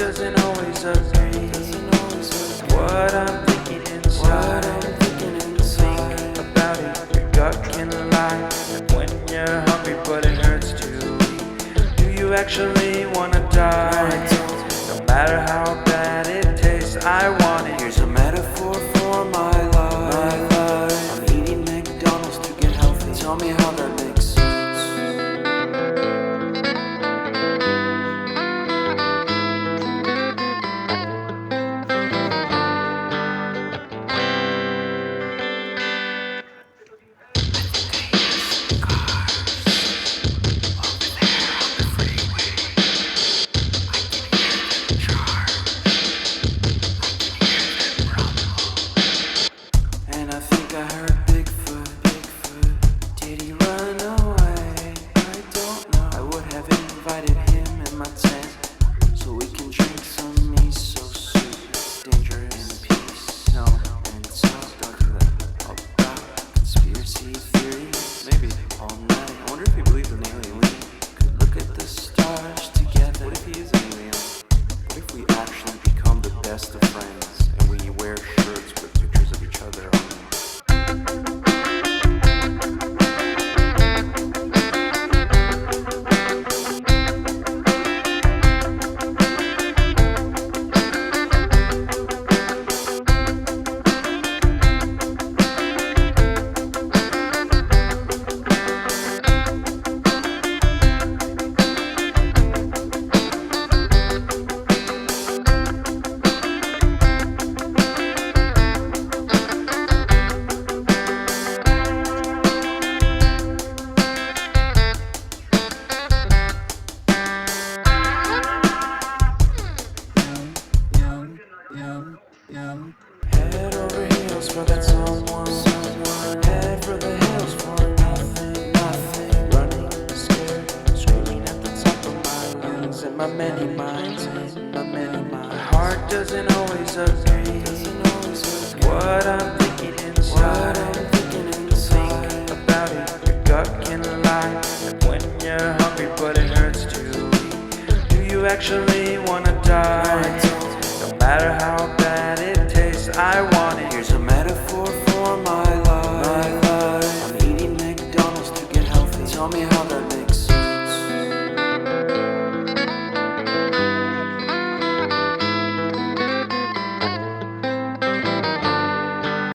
doesn't always agree. What I'm thinking inside. Think about it, your gut can lie. And when you're hungry but it hurts to eat, do you actually wanna die? No matter how bad it tastes, I want it. Here's a metaphor for my life. I'm eating McDonald's to get healthy. Tell me how that makes sense. And I think I heard Bigfoot. Did he run away? I don't know. I would have invited him in my tent so we can drink some miso soup. It's dangerous. In peace. No. And talk. Don't do that. About conspiracy theories. Maybe all night. I wonder if he believes in alien. We could look at the stars together. What if he is an alien? What if we actually become the best of friends and we wear shirts with pictures of each other on them? Head over heels for that someone. Head for the hills for nothing. Running scared, screaming at the top of my lungs. In my many minds, my heart doesn't always agree. What I'm thinking inside. Think about it, your gut can lie. And when you're hungry but it hurts to eat, do you actually wanna die? No matter how bad it tastes, I